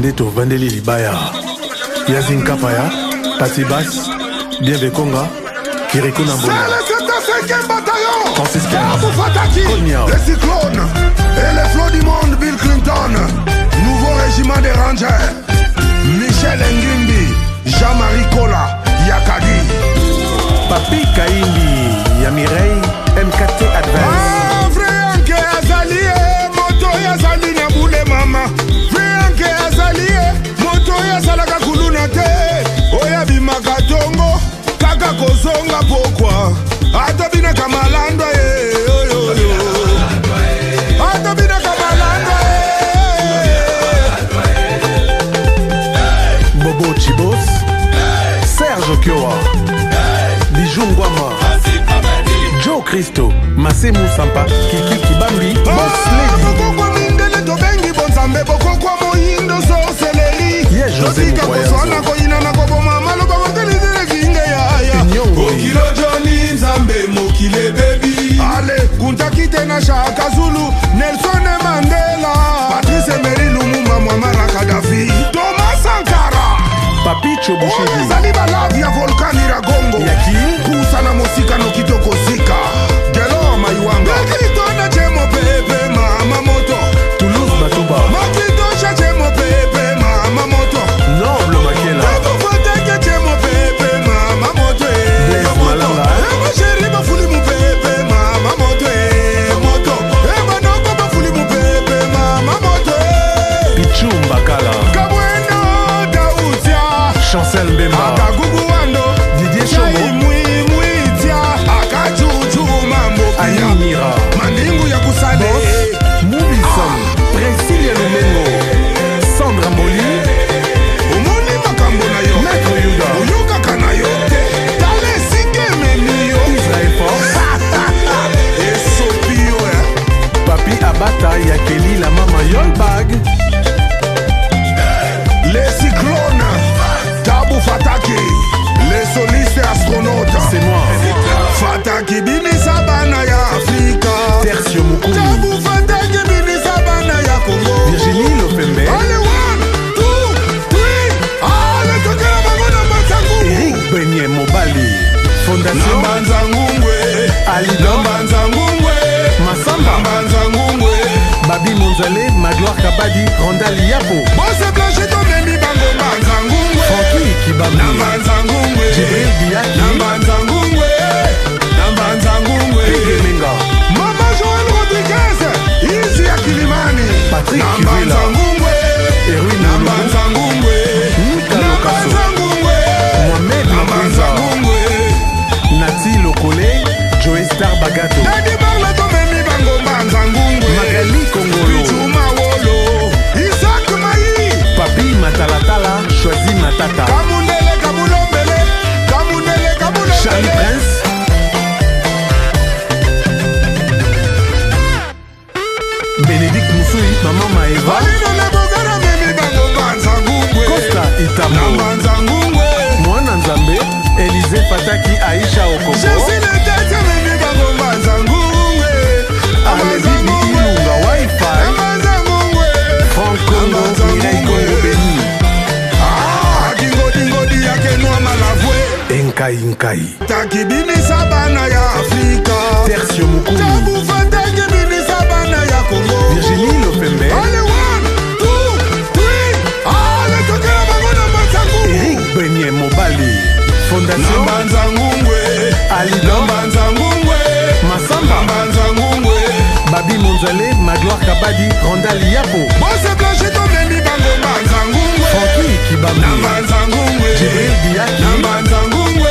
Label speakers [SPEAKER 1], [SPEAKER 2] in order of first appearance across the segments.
[SPEAKER 1] Neto Vandeli Libaya Yazin Kapaya Patibas Bien Bekonga Kiriko Nambola
[SPEAKER 2] C'est le 75e bataillon
[SPEAKER 1] Francis
[SPEAKER 2] Tabou Fataki Les cyclones et les flots du monde Bill Clinton Nouveau régiment des Rangers Michel Ngimbi Jean-Marie Kola Yakadi
[SPEAKER 1] Papi Kaindi Yamireille MKT Advance
[SPEAKER 2] Frianke Azali Moto Yazali Nyaboule Mama Frianke Azali Moto Yazalaka Kuluna te Oya Bimaka Tongo Kaka Kozonga Pokwa Atobina Kamalando Atobina Kamalando
[SPEAKER 1] Bobo Chibos Serge Okioa Bijou Ngwama Joe Christo Massé Moussampa Kiki Kibambi Boss Lady
[SPEAKER 2] Bokokwa Mindele Tobengi Bonzambe Bokokwa Mohindo Sorcellerie
[SPEAKER 1] José
[SPEAKER 2] Mukwayanzo Koyina na Koboma Maloba Wakelizele Kinge ya
[SPEAKER 1] Nyongo
[SPEAKER 2] Okilo Johnny Nzambe Mokile Baby Ale Kuntakite na Shaka Zulu Nelson Mandela Patrice Emery Lumumba Muammar Gaddafi Thomas Sankara
[SPEAKER 1] Papi Chobushidi
[SPEAKER 2] Zaliba Lavia Volcani Ragongo
[SPEAKER 1] Yaki
[SPEAKER 2] Kusana Mosika no Kitoko Zika Gelo Maiwanga Makitona Chemo Pepe Mama Moto
[SPEAKER 1] Toulouse Batuba
[SPEAKER 2] Makitosha Chemo Pepe Mama Moto
[SPEAKER 1] Noble Makela
[SPEAKER 2] Ego Foteke Chemo Pepe Mama Moto
[SPEAKER 1] Blaise Malanga
[SPEAKER 2] Ego Sheri Bafuli Mu Pepe Mama Moto Moto Ego Noko Bafuli Mu Pepe Mama Moto
[SPEAKER 1] Pichou Mbakala
[SPEAKER 2] Kabweno Daoutia
[SPEAKER 1] Chancel Mbemba
[SPEAKER 2] Akagugu Wando
[SPEAKER 1] Didier Chomo
[SPEAKER 2] Mwitia Akachuchu Mambo
[SPEAKER 1] Aïe Mira
[SPEAKER 2] Mandingu ya kusale
[SPEAKER 1] Moubison Priscille Lumengo Sandra Moli
[SPEAKER 2] Umuni makambo na yo
[SPEAKER 1] Maître Yuda
[SPEAKER 2] Uyuka kana yo Tale sike meni yo
[SPEAKER 1] Israel Force
[SPEAKER 2] Esopio
[SPEAKER 1] Papi Abata Yakeli la mama Yolbag
[SPEAKER 2] Les cyclones Tabou Fataki Les solistes astronautes
[SPEAKER 1] C'est moi
[SPEAKER 2] Fataki Bini Sabana ya Afrika
[SPEAKER 1] Tertio Mukumi
[SPEAKER 2] Tabou Fataki Bini Sabana ya Congo
[SPEAKER 1] Virginie Lopembe
[SPEAKER 2] Allez, 1, 2, 3 Allez, tokela bango na Mbanzangungwe
[SPEAKER 1] Eric Benye Mobali Fondation
[SPEAKER 2] Na Mbanzangungwe
[SPEAKER 1] Alidom
[SPEAKER 2] Mbanzangungwe
[SPEAKER 1] Massamba
[SPEAKER 2] Mbanzangungwe
[SPEAKER 1] Babi Monzale Magloire Kabadi Rondal Yapo
[SPEAKER 2] Bose Blanche Tomemi Bango Mbanzangungwe
[SPEAKER 1] Francky Kibambi
[SPEAKER 2] Na Mbanzangungwe
[SPEAKER 1] Jibril Diaki
[SPEAKER 2] Na Mbanzangungwe Na Mbanzangungwe
[SPEAKER 1] Pige Menga
[SPEAKER 2] Mama Joël Rodriguez Izi ya Kilimani
[SPEAKER 1] Patrick
[SPEAKER 2] Na
[SPEAKER 1] Kivila
[SPEAKER 2] Mbanzangungwe
[SPEAKER 1] Erwin
[SPEAKER 2] Na
[SPEAKER 1] Nulubu
[SPEAKER 2] Mbanzangungwe
[SPEAKER 1] Nika
[SPEAKER 2] Na
[SPEAKER 1] Lokaso
[SPEAKER 2] Mbanzangungwe
[SPEAKER 1] Mohamed
[SPEAKER 2] Na
[SPEAKER 1] Makonza
[SPEAKER 2] Mbanzangungwe
[SPEAKER 1] Nati Lokole Joe Star Bagato
[SPEAKER 2] Nadi Barla Tomemi Bango Mbanzangungwe
[SPEAKER 1] Magali Kongolo
[SPEAKER 2] Bichuma Wolo Isaac Mayi
[SPEAKER 1] Papi Matalatala Choisi Matata
[SPEAKER 2] Kamundele Kamulombele Kamundele
[SPEAKER 1] Charlie
[SPEAKER 2] Kamulombele
[SPEAKER 1] Prince Bénédicte Moussoui Maman Maeva
[SPEAKER 2] Walidole Bogara Memi Bango Mbanzangungwe
[SPEAKER 1] Costa
[SPEAKER 2] Na
[SPEAKER 1] Itambo
[SPEAKER 2] Mbanzangungwe
[SPEAKER 1] Mwana Nzambe Élisée Pataki Aïcha Okoko
[SPEAKER 2] Jesi le tete Memi Bango Mbanzangungwe
[SPEAKER 1] Arlebi Ilunga Wi-Fi
[SPEAKER 2] Mbanzangungwe
[SPEAKER 1] Franck Congo Mireille Congo Béni
[SPEAKER 2] Dingo dingo di yake noa malavwe
[SPEAKER 1] Enkai Nkai
[SPEAKER 2] Takibini Sabana ya Afrika
[SPEAKER 1] Tertio Mukumi
[SPEAKER 2] Tabu Fataki Bini Sabana ya Congo
[SPEAKER 1] Virginie Lopembe
[SPEAKER 2] Allez, 1, 2, 3 Allez, tokela bango na Mbanzangungwe
[SPEAKER 1] Eric Benye Mobali
[SPEAKER 2] Na
[SPEAKER 1] Fondation
[SPEAKER 2] Mbanzangungwe Na
[SPEAKER 1] Alidom
[SPEAKER 2] Mbanzangungwe
[SPEAKER 1] Massamba
[SPEAKER 2] Na Mbanzangungwe
[SPEAKER 1] Babi Monzale Magloire Kabadi Rondal Yapo
[SPEAKER 2] Bose Blanche Tomemi Bango Mbanzangungwe
[SPEAKER 1] Francky
[SPEAKER 2] Na
[SPEAKER 1] Kibambi
[SPEAKER 2] Mbanzangungwe
[SPEAKER 1] Jibril Diaki
[SPEAKER 2] Na Mbanzangungwe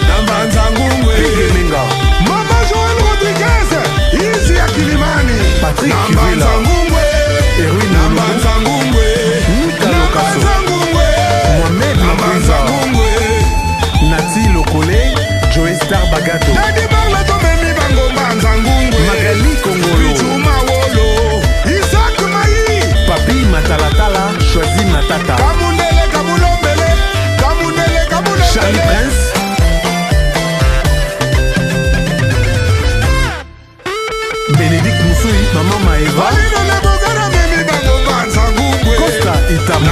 [SPEAKER 2] Na Mbanzangungwe
[SPEAKER 1] Pige Menga
[SPEAKER 2] Mama Joël Rodriguez Izi ya Kilimani
[SPEAKER 1] Patrick
[SPEAKER 2] Na
[SPEAKER 1] Kivila
[SPEAKER 2] Mbanzangungwe
[SPEAKER 1] Erwin
[SPEAKER 2] Na
[SPEAKER 1] Nulubu
[SPEAKER 2] Mbanzangungwe
[SPEAKER 1] Nika
[SPEAKER 2] Na
[SPEAKER 1] Lokaso
[SPEAKER 2] Mbanzangungwe
[SPEAKER 1] Mohamed
[SPEAKER 2] Na
[SPEAKER 1] Makonza
[SPEAKER 2] Mbanzangungwe
[SPEAKER 1] Nati Lokole Joe Star Bagato
[SPEAKER 2] Nadi Barla Tomemi Bango Mbanzangungwe
[SPEAKER 1] Magali Kongolo
[SPEAKER 2] Bichuma Wolo Isaac Mayi
[SPEAKER 1] Papi Matalatala Choisi Matata
[SPEAKER 2] Kamundele Kamulombele Kamundele Kamulombele
[SPEAKER 1] Charlie Prince Bénédicte Moussoui Maman Maeva
[SPEAKER 2] Walidole Bogara Memi Bango Mbanzangungwe
[SPEAKER 1] Costa Itambo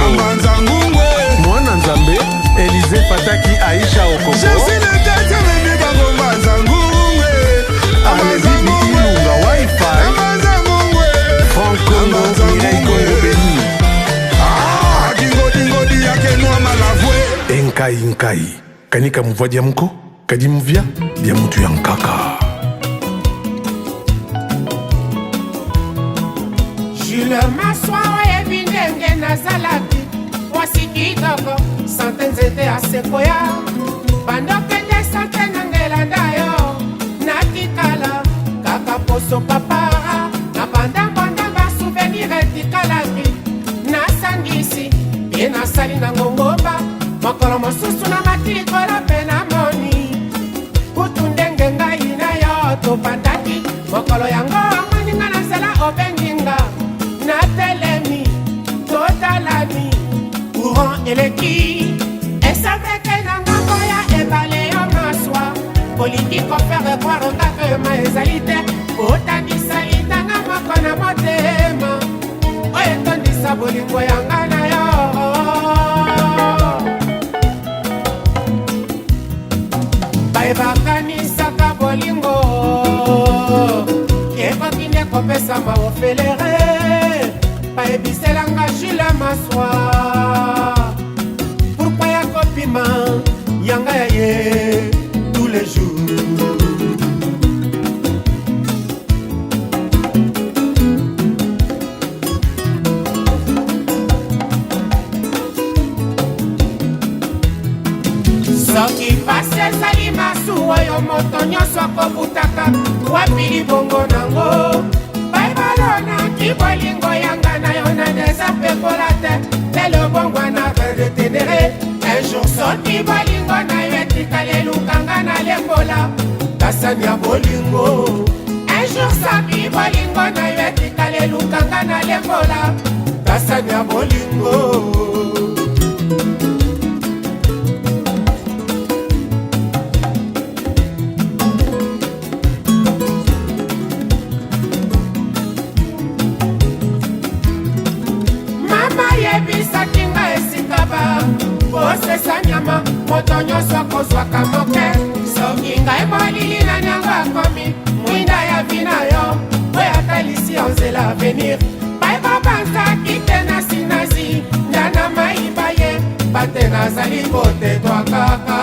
[SPEAKER 1] Aisha Okoko.
[SPEAKER 2] Je suis le tête mimi bango bazangungwe.
[SPEAKER 1] Amazingwe Ilunga Wi-Fi.
[SPEAKER 2] Amazangungwe.
[SPEAKER 1] Franco Mireille Congo Béni.
[SPEAKER 2] Ah, dingo di yake noa malavwe.
[SPEAKER 1] Nkai kanika mvua dia mko kadi mvia dia mutu ya nkaka.
[SPEAKER 3] Jules Maswa ebindenge nazalaki mwasi kitoko sante nzete asekoya bandokende sante nangelanda yo natikala kaka poso papara na bandambandamba souvenir etikalaki nasangisi ye nasali na ngongomba mokolo mosusu na matikola mpe na moni kutu ndenge ngai na yo topandaki mokolo yango amoninga na nzela obenginga natelemi totalani courant eleki esaveke na ngambo ya ebale yo maswa kolingi kofere kwaro ngaka yoma ezali te otandisa litanga moko na motema oyo etondisa bolingo yanga na yo bayebakanisaka bolingo ekoki nde kopesama ofelere bayebiselanga Jules Maswa pourkua ya kopima yanga ya ye tous les jours. soki pasi ezali masuwa oyo moto nyonso akobutaka wapi libongo nango bayebalonaki bolingo yanga na yo na desapekola te lelo bongwa na redetenere un jour soki bolingo na yo etikali elukanga na lembola kasani ya bolingo un jour soki bolingo na yo etikali elukanga na lembola kasani ya bolingo. Yebisaki nga esika ba kosesa nyama moto nyonso akozwaka moke soki ngai molili na nyango akomi mwinda ya vina yo oyo atalisi yo nzela avenir bayeba banzaki te na sinazi ndana mayiba ye bate nazali kotetwa kaka.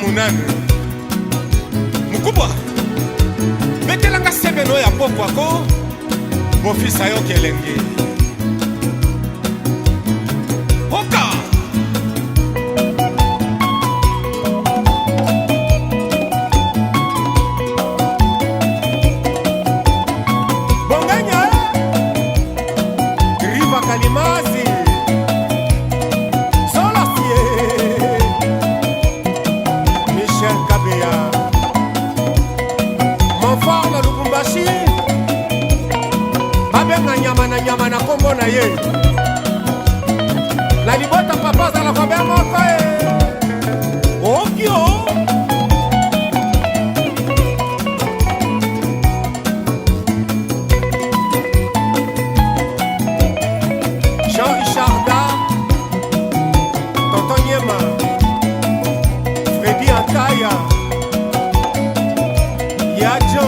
[SPEAKER 2] Munane mukubwa metelanga sebeno ya popo ako bofisa yo kelenge oka bonganya riva kalimasi nyama na kombo na ye na libota papa azala kobe moko okio Jean-Richard Tonton Nyema Freddy Antaya Yajo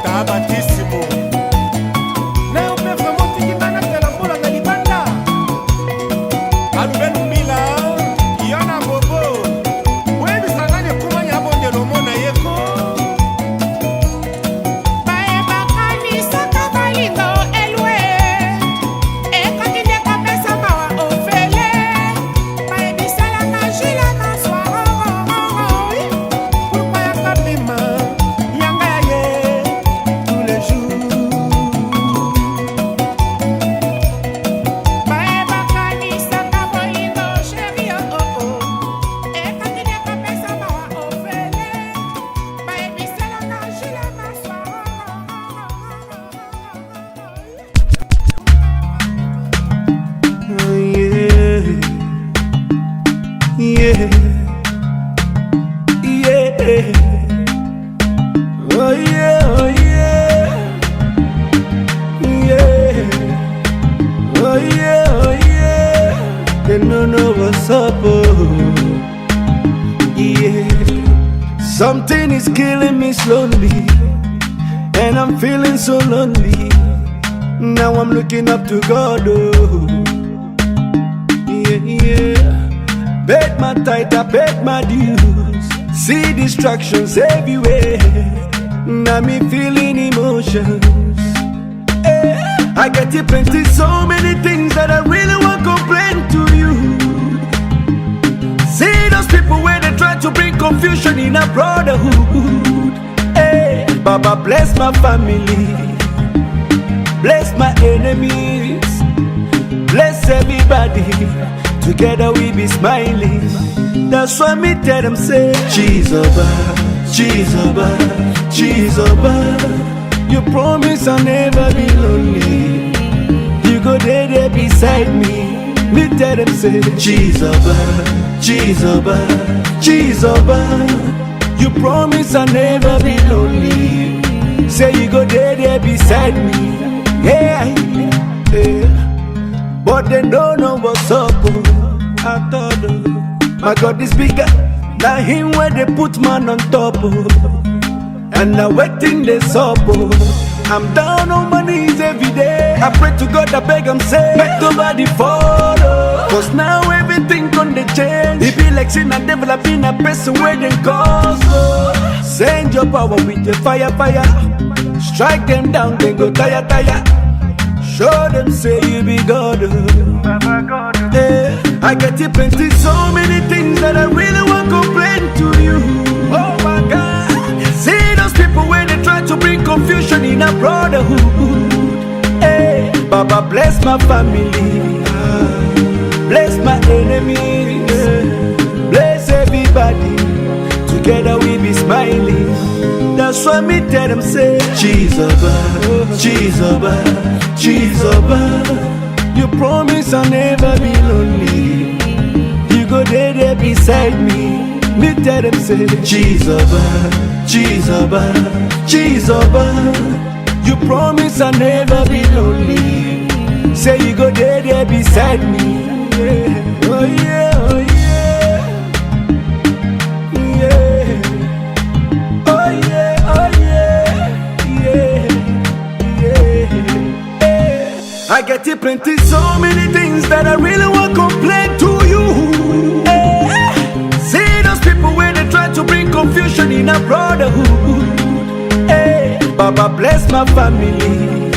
[SPEAKER 2] Tabatissimo Alubenu Mila
[SPEAKER 4] Oh yeah, oh yeah, yeah. Oh yeah, oh yeah. They don't know what's up, oh yeah. Something is killing me slowly, and I'm feeling so lonely. Now I'm looking up to God, oh yeah, yeah. Bet my tithe, I bet my dues. See distractions everywhere. Now me feeling emotions. I get it plenty, so many things that I really want to complain to you. See those people where they try to bring confusion in a brotherhood. Hey, Baba bless my family, bless my enemies, bless everybody. Together we be smiling. That's why me tell them say, Chizoba, Chizoba, Chizoba. You promise I'll never be lonely. You go there beside me. Me tell them say, Chizoba, Chizoba, Chizoba. You promise I'll never be lonely. Say you go there beside me. Yeah, yeah. But they don't know what's up. I thought, my God is bigger. Now him where they put man on top. And now waiting this up. I'm down on my knees every day. I pray to God, I beg him say, make nobody follow. Cause now everything gonna change. It be like sin and developing a person where they cause. Send your power with your fire, fire. Strike them down, then go tire, tire. Show them say you be God. Yeah, I get it plenty, so many things that I really want to complain to you. Oh my God. See those people where they try to bring confusion in a brotherhood. Hey, Baba bless my family, bless my enemies, bless everybody. Together we be smiling. That's why me tell them say, Chizoba, Chizoba, Chizoba. You promise I'll never be lonely. You go there beside me. Me tell them say, Chizoba, Chizoba, Chizoba. You promise I'll never be lonely. Say you go there beside me. Yeah. Oh yeah, oh yeah. I get it plenty, so many things that I really want to complain to you. See those people where they try to bring confusion in a brotherhood. Hey, Baba bless my family,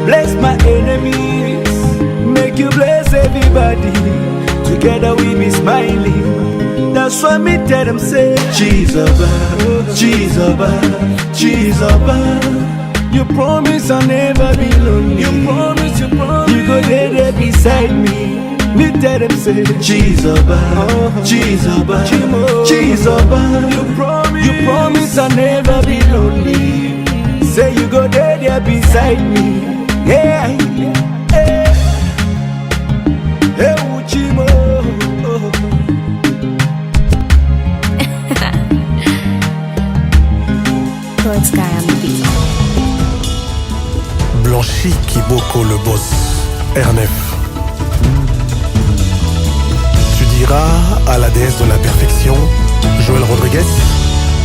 [SPEAKER 4] bless my enemies, make you bless everybody. Together we be smiling. That's why me tell them say, Chizoba, Chizoba, Chizoba. You promise I'll never be lonely. You promise, you promise. You go there beside me. Me tell them say, Chizoba, Chizoba, Chizoba. You promise I'll never be lonely. Say you go there beside me. Yeah, yeah. Hey, Uchimo.
[SPEAKER 5] Todd Sky on the beat.
[SPEAKER 1] Blanchi Kiboko le boss, R9. Tu diras à la déesse de la perfection, Joël Rodriguez,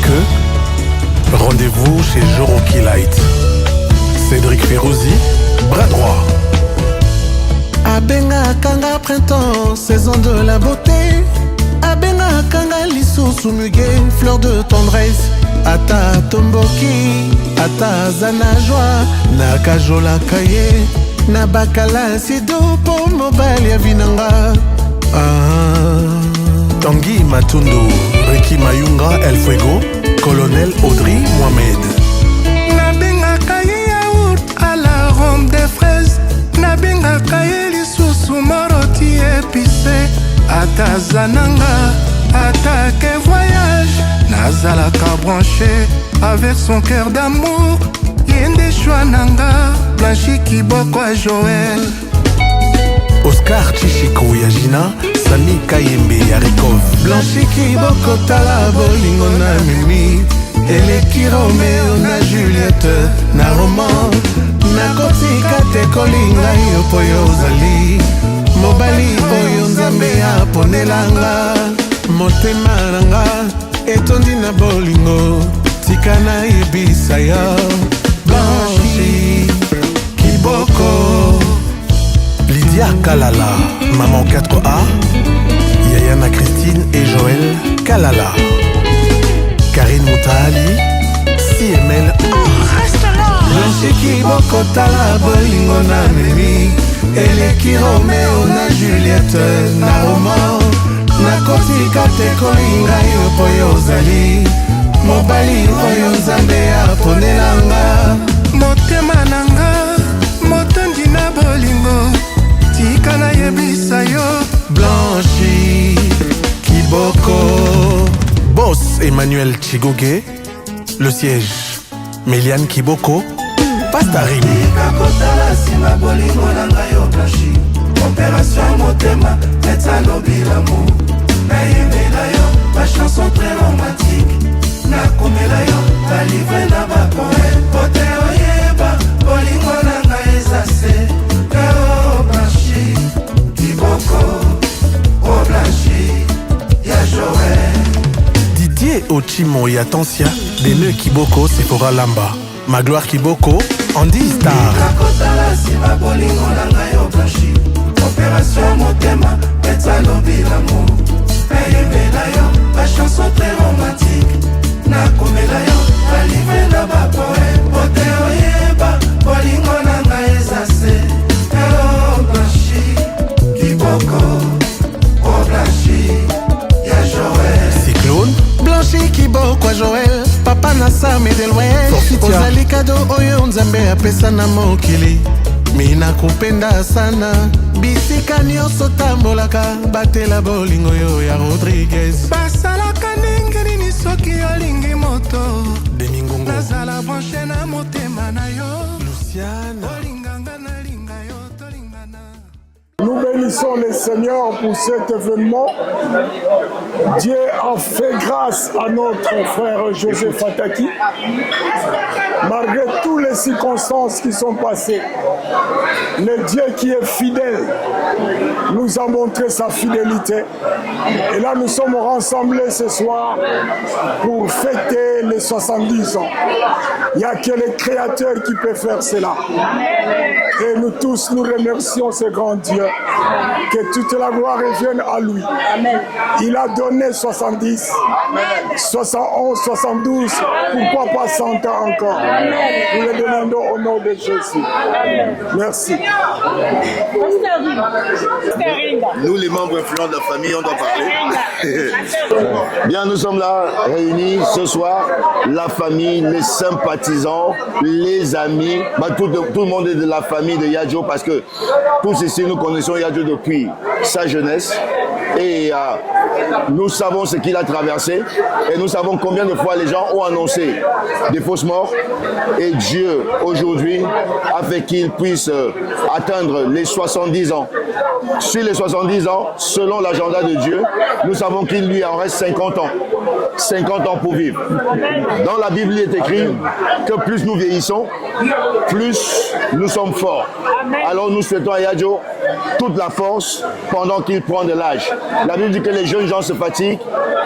[SPEAKER 1] que rendez-vous chez Joroki Light. Cédric Ferrouzi, bras droit.
[SPEAKER 6] Abenga Kanga printemps, saison de la beauté. Abenga Kanga lisusu mugué, fleur de tendresse. Ata tomboki, ata zana joie. Na kajola kaye, na bakala sido po mobile ya vinanga.
[SPEAKER 1] Tanguy Matundu, Ricky Mayunga El Fuego, Colonel Audrey Mohamed.
[SPEAKER 2] Nabenga kaye yaourt à la ronde des fraises. Nabenga kaye lisusu moroti épicé. Ata zananga, ata ke voyage. Nazalaka branché avec son cœur d'amour. Yende Chouananga, Blanchi Kiboko à Joël.
[SPEAKER 1] Oscar Chichiko Yajina, Sami Kayembe ya Rikov.
[SPEAKER 6] Blanchi Kiboko tala bolingo na Mimi, eleki Romeo na Juliette na roman. Nakotika te kolinga yo po yo ozali mobali oyo Nzambe aponelanga. Motema nanga etondi na bolingo, tika na yebisa yo. Blanchi Kiboko.
[SPEAKER 1] Lydia Kalala, maman 4A, Yayana Christine et Joël Kalala. Karine Moutali, CML.
[SPEAKER 6] Blanchi Kiboko tala bolingo na Mimi, eleki Romeo na Juliette na roman. Nakotika te kolinga yo po yo ozali mobali oyo Nzambe aponelanga.
[SPEAKER 7] Motema nanga motondi na bolingo, tika na yebisa yo.
[SPEAKER 6] Blanchi Kiboko.
[SPEAKER 1] Boss Emmanuel Chigoge, le siège Méliane Kiboko, Pastarim.
[SPEAKER 7] Kakotala sima bolingo nanga yo Blanchi, opération motema etalobi l'amour. Nayembela yo ba chanson très romantique, nakomela yo ba livre na ba poème. Pote oyeba bolingo nanga ezase, oh Blanchi Kiboko, oh Blanchi ya Joël.
[SPEAKER 1] Didier Ochimo et Atensia, des nœuds Kiboko, Sephora Lamba. Magloire Kiboko, Andy Star.
[SPEAKER 7] Kakotala sima bolingo nanga yo Blanchi, opération motema etalobi l'amour. Nayembela yo ba chanson très romantique, nakomela yo ba livre na ba poème. Pote oyeba bolingo nanga ezase, oh Blanchi Kiboko, oh Blanchi ya Joël.
[SPEAKER 1] Cyclone,
[SPEAKER 6] Blanchi Kiboko Joël, papa na Sam et de l'Ouest.
[SPEAKER 1] Forfitia.
[SPEAKER 6] Ozali kado oyo Nzambe apesa na mokili, mina kupenda sana. Bisika nyonso tambolaka batela bolingo yo ya Rodriguez. Basalaka ndenge nini soki olingi moto,
[SPEAKER 1] Demi Ngongo,
[SPEAKER 7] nazala branche na motema na yo.
[SPEAKER 1] Luciana.
[SPEAKER 7] Olinganga nalinga yo tolingana.
[SPEAKER 2] Nous bénissons le Seigneur pour cet événement. Dieu a fait grâce à notre frère Joseph Ataki. Malgré toutes les circonstances qui sont passées, le Dieu qui est fidèle nous a montré sa fidélité. Et là, nous sommes rassemblés ce soir pour fêter les 70 ans. Il n'y a que le Créateur qui peut faire cela. Et nous tous, nous remercions ce grand Dieu. Que toute la gloire revienne à lui. Amen. Il a donné 70, 71, 72, pourquoi pas 100 ans encore. Amen. Nous le demandons au nom de Jésus. Amen. Merci.
[SPEAKER 8] Nous, les membres influents de la famille, on doit parler. Bien, nous sommes là, réunis ce soir, la famille, les sympathisants, les amis, tout le monde est de la famille de Yadjo parce que tous ici, nous connaissons Yadjo depuis sa jeunesse et nous savons ce qu'il a traversé et nous savons combien de fois les gens ont annoncé des fausses morts et Dieu aujourd'hui a fait qu'il puisse atteindre les 70 ans. Sur les 70 ans, selon l'agenda de Dieu, nous savons qu'il lui en reste 50 ans. 50 ans pour vivre. Dans la Bible, il est écrit que plus nous vieillissons, plus nous sommes forts. Alors nous souhaitons à Yadjo toute la force pendant qu'il prend de l'âge. La Bible dit que les jeunes gens se fatiguent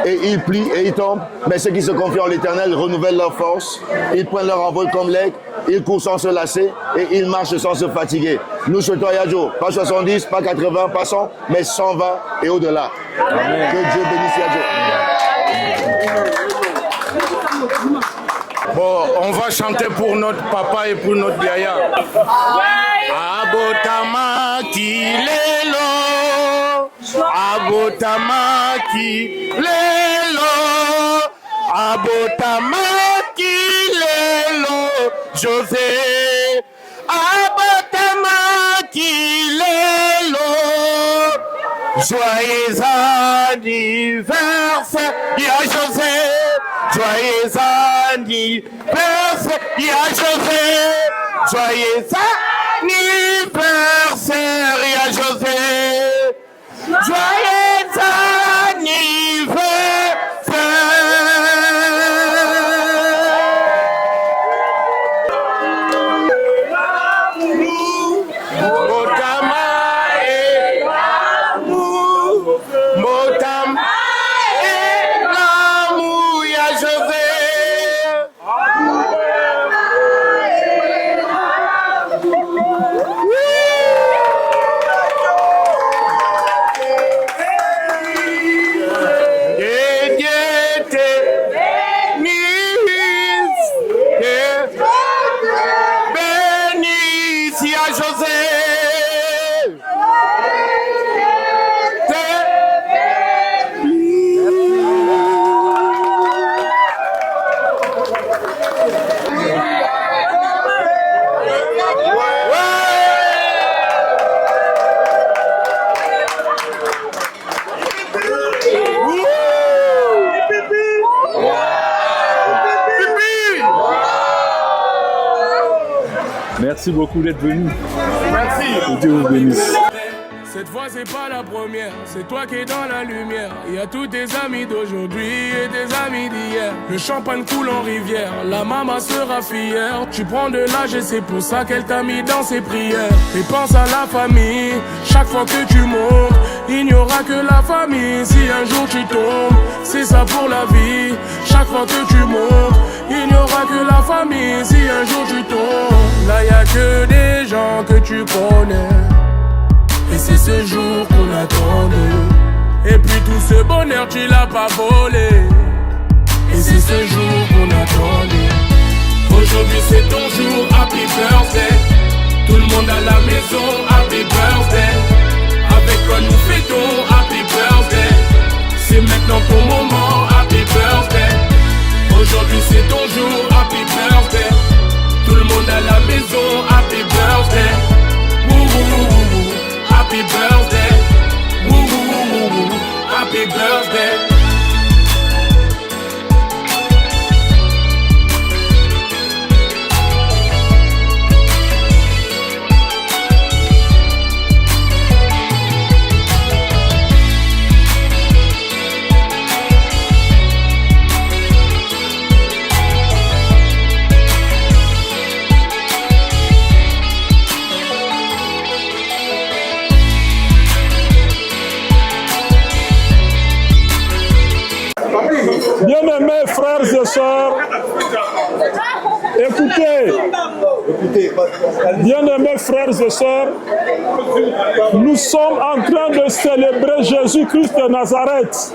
[SPEAKER 8] et ils plient et ils tombent, mais ceux qui se confient en l'Éternel renouvellent leur force, ils prennent leur envol comme l'aigle, ils courent sans se lasser et ils marchent sans se fatiguer. Nous souhaitons à Yadjo, pas 70, pas 80, pas 100, mais 120 et au-delà. Que Dieu bénisse Yadjo.
[SPEAKER 2] Bon, on va chanter pour notre papa et pour notre yaya. Abotama kilelo, abotama kilelo, abotama kilelo, José, abotama kilelo, joyeux anniversaire, ya José, joyeux anniversaire, ya José, joyeux anniversaire, ya José, joyeux
[SPEAKER 9] Merci beaucoup d'être venu.
[SPEAKER 2] Merci.
[SPEAKER 9] Que Dieu vous bénisse.
[SPEAKER 2] Cette fois c'est pas la première, c'est toi qui es dans la lumière. Il y a tous tes amis d'aujourd'hui et tes amis d'hier. Le champagne coule en rivière, la maman sera fière. Tu prends de l'âge et c'est pour ça qu'elle t'a mis dans ses prières. Et pense à la famille, chaque fois que tu montes, il n'y aura que la famille. Si un jour tu tombes, c'est ça pour la vie. Chaque fois que tu montes, il n'y aura que la famille. Si un jour tu tombes, là y a que des gens que tu connais. Et c'est ce jour qu'on attendait. Et puis tout ce bonheur tu l'as pas volé. Et c'est ce jour qu'on attendait. Aujourd'hui c'est ton jour, happy birthday. Tout le monde à la maison, happy birthday. Avec quoi nous fêtons, happy birthday. C'est maintenant ton moment, happy birthday. Aujourd'hui c'est ton jour, happy birthday. Tout le monde à la maison, happy birthday. Happy birthday, woo woo woo woo woo. Happy birthday.
[SPEAKER 10] Bien-aimés frères et sœurs, écoutez, bien-aimés frères et sœurs, nous sommes en train de célébrer Jésus-Christ de Nazareth.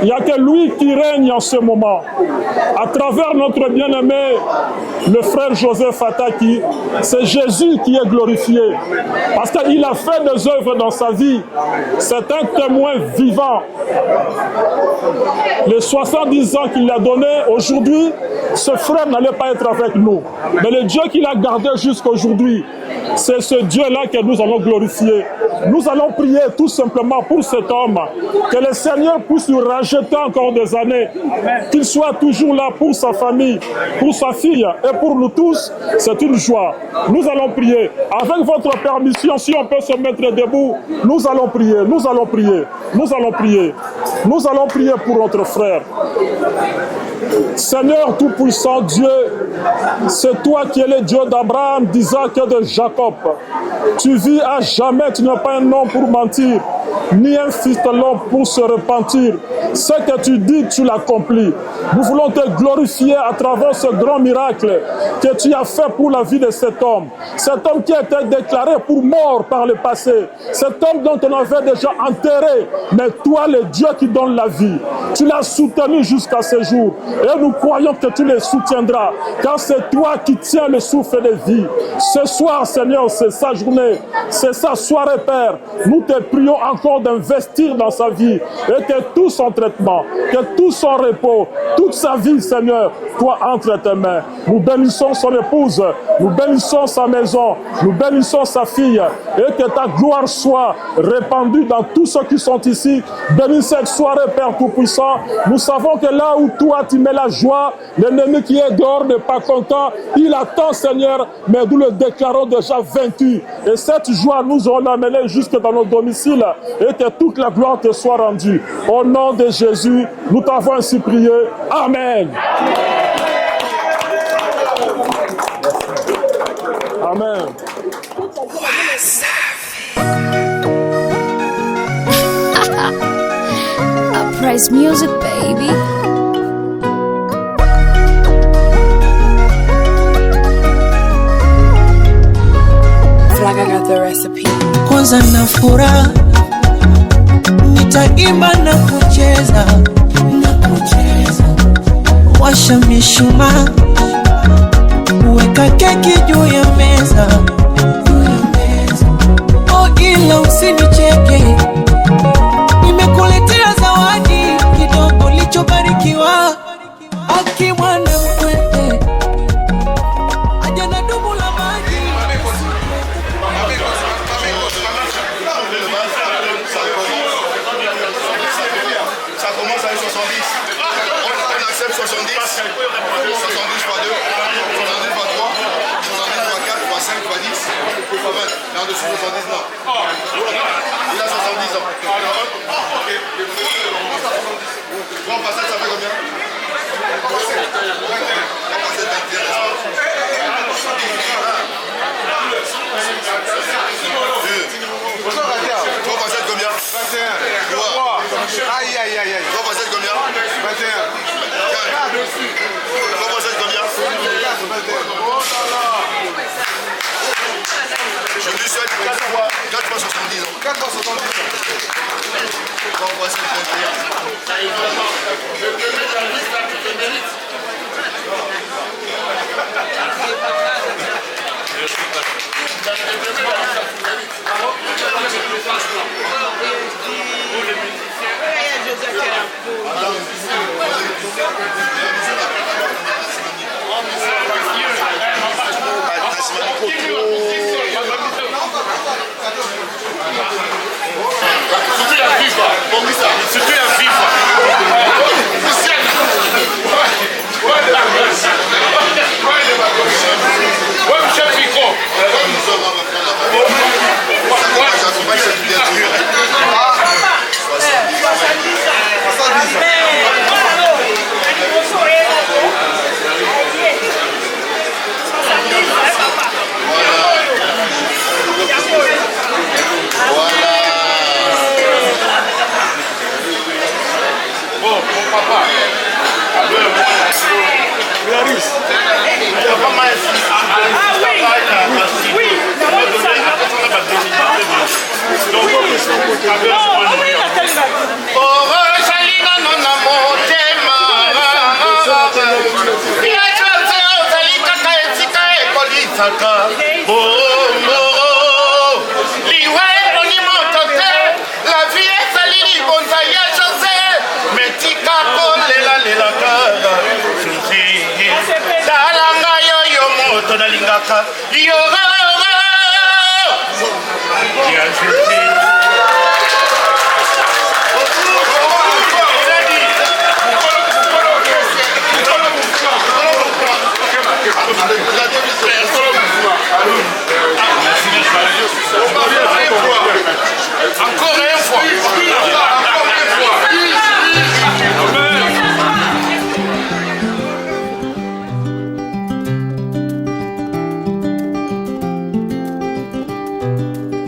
[SPEAKER 10] Il n'y a que lui qui règne en ce moment. À travers notre bien-aimé, le frère Joseph Fataki, c'est Jésus qui est glorifié. Parce qu'il a fait des œuvres dans sa vie. C'est un témoin vivant. Les 70 ans qu'il a donnés, aujourd'hui, ce frère n'allait pas être avec nous. Mais le Dieu qu'il a gardé jusqu'à aujourd'hui, c'est ce Dieu-là que nous allons glorifier. Nous allons prier tout simplement pour cet homme. Que le Seigneur puisse lui rajouter encore des années. Qu'il soit toujours là pour sa famille, pour sa fille et pour nous tous. C'est une joie. Nous allons prier. Avec votre permission, si on peut se mettre debout, nous allons prier, nous allons prier, nous allons prier. Nous allons prier pour notre frère. Seigneur Tout-Puissant Dieu, c'est toi qui es le Dieu d'Abraham, d'Isaac et de Jacob. Tu vis à jamais, tu n'as pas un nom pour mentir, ni un fils de l'homme pour se repentir. Ce que tu dis, tu l'accomplis. Nous voulons te glorifier à travers ce grand miracle que tu as fait pour la vie de cet homme. Cet homme qui a été déclaré pour mort par le passé. Cet homme dont on avait déjà enterré. Mais toi, le Dieu qui donne la vie, tu l'as soutenu jusqu'à ce jour. Et nous croyons que tu les soutiendras. Car c'est toi qui tiens le souffle de vie. Ce soir, Seigneur, c'est sa journée. C'est sa soirée, Père. Nous te prions encore d'investir dans sa vie. Et que tout son traitement, que tout son repos, toute sa vie, Seigneur, soit entre tes mains. Nous bénissons son épouse. Nous bénissons sa maison. Nous bénissons sa fille. Et que ta gloire soit répandue dans tous ceux qui sont ici. Bénis cette soirée, Père Tout-Puissant. Nous savons que là où toi tu mets la joie, l'ennemi qui est dehors n'est pas content. Il attend, Seigneur, mais nous le déclarons déjà vaincu. Et cette joie, nous allons l'amener jusque dans nos domiciles et que toute la gloire te soit rendue. Au nom de Jésus, nous t'avons ainsi prié. Amen. Amen.
[SPEAKER 5] Uprise music, baby.
[SPEAKER 11] Flag, I got the recipe.
[SPEAKER 12] Kwanza na furaha, nitaimba na kucheza, washa mishumaa, weka keki juu ya meza, oh ila usinicheke, nimekuletea zawadi kidogo lichobarikiwa, aki mwana mkwete, aja na dumu la maji.
[SPEAKER 8] Ça commence avec 70. On accepte 70. 70 x 2, 70 x 3, 70 Là, en dessous de 70 ans. Il a 70 ans. Grand passage, ça fait combien? Trois facettes combien? 21. Aïe aïe aïe aïe. Trois facettes combien? 21. Trois facettes combien? 21. Je lui souhaite 4 fois 70 ans. 4 fois 70 ans. Trois facettes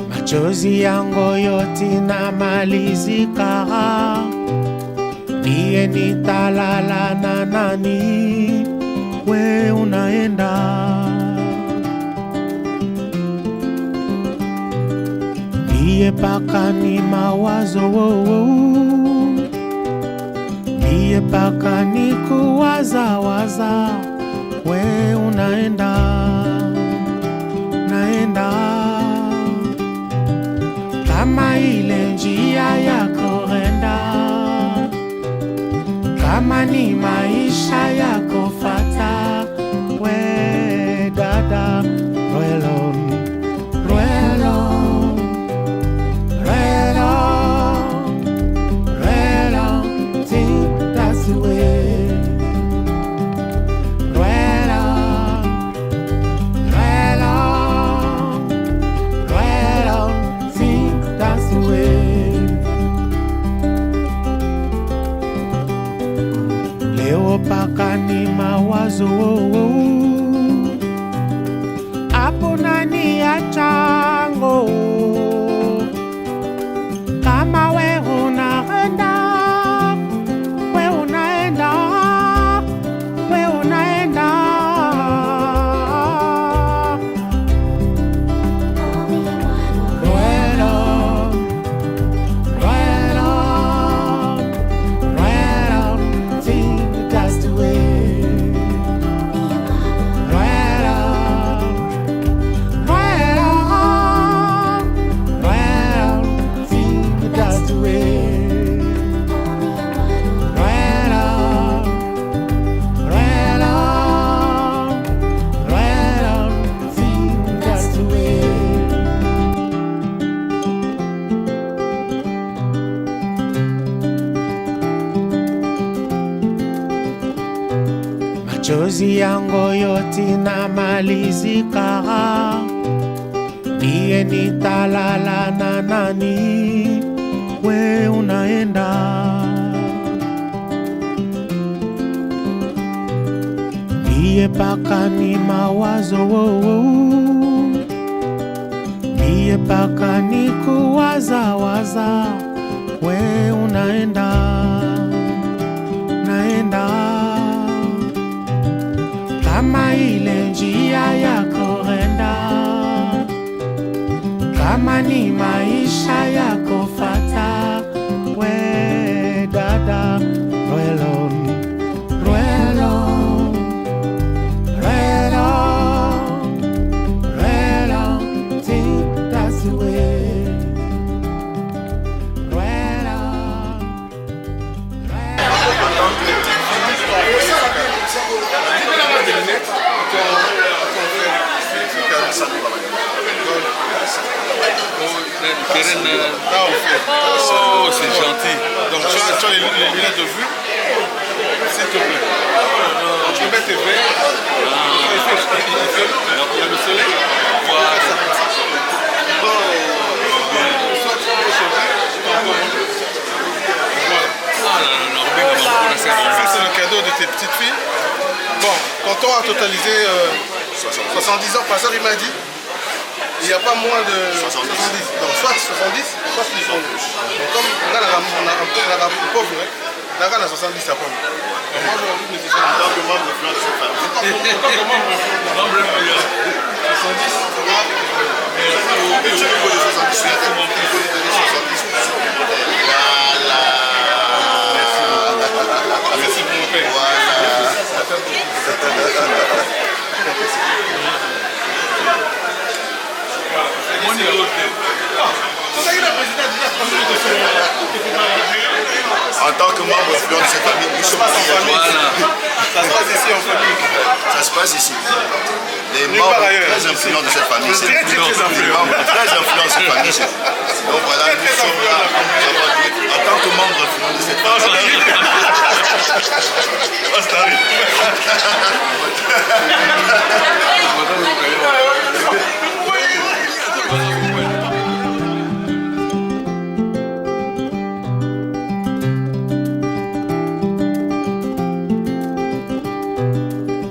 [SPEAKER 13] Machozi yangu yote na malizika, ndiye nitalala na nani? We unaenda, ndiye paka ni mawazo, ndiye paka ni kuwaza. We unaenda, naenda kama ile njia ya kurenda, kama ni maisha ya kufata. We dada, rwelo, rwelo, rwelo, rwelo, think that's the way. Rwelo, rwelo, rwelo, think that's the way. Leo paka ni mawazo, hapo nani achango, kama we unaenda, we unaenda, we unaenda. Rwelo, rwelo, rwelo, think that's the way. Rwelo, rwelo, rwelo, think that's the way. Rwelo, rwelo, rwelo, think that's the way. Machozi yangu yote na malizika, Niye nitalala na nani, we unaenda. Niye paka ni mawazo, niye paka ni kuwaza waza, we unaenda, naenda. Kama ile njia yako renda, kama ni maisha yako fata, we dada, rwelo, rwelo, rwelo, rwelo, think that's the way. Rwelo,
[SPEAKER 14] Oh, c'est gentil. Donc tu as les lunettes de vue, s'il te plaît. Donc tu mets tes verres. Il y a le soleil. Voilà. Ça c'est le cadeau de tes petites filles. Bon, quand on a totalisé 70 ans, Pasteur il m'a dit, il n'y a pas moins de 70. Donc soit 70, soit 70. Donc comme on a un peu pauvre, on a 70 à pauvre. Donc moi j'ai envie de me dire, en tant que membre de cette famille. En tant que membre de 70, je vais donner 70. Voilà. Merci pour mon père.
[SPEAKER 8] En tant que membre influent de cette famille, nous sommes en famille.
[SPEAKER 14] Ça se passe ici en famille.
[SPEAKER 8] Ça se passe ici. Les membres très influents de cette famille, c'est les membres très influents de cette famille. Donc voilà, nous sommes là en tant que membre influent de cette famille.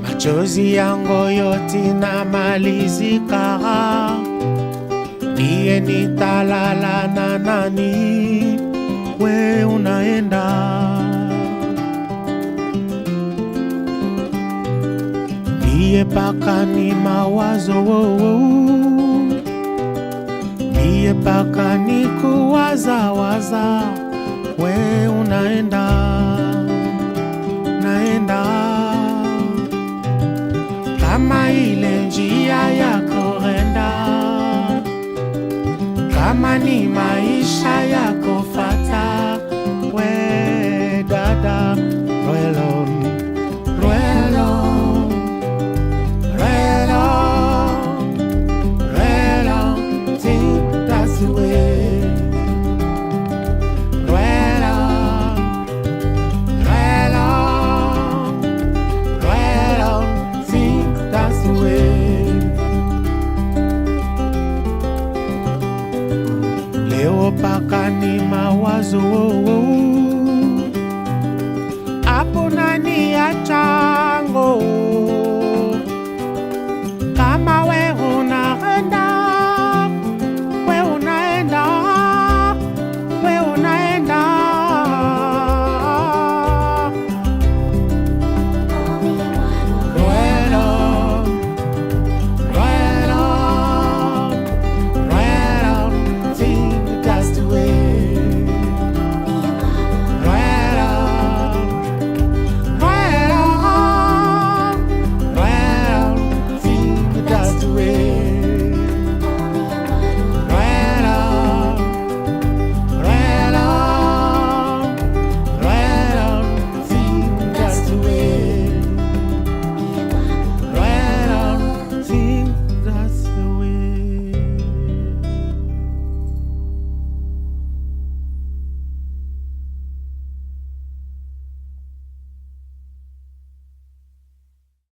[SPEAKER 13] Machozi yangu yote na malizika, niye nitalala na nani, we unaenda. Niye paka ni mawazo, niye paka ni kuwaza waza, we unaenda, naenda. Kama ile njia yako renda, kama ni maisha yako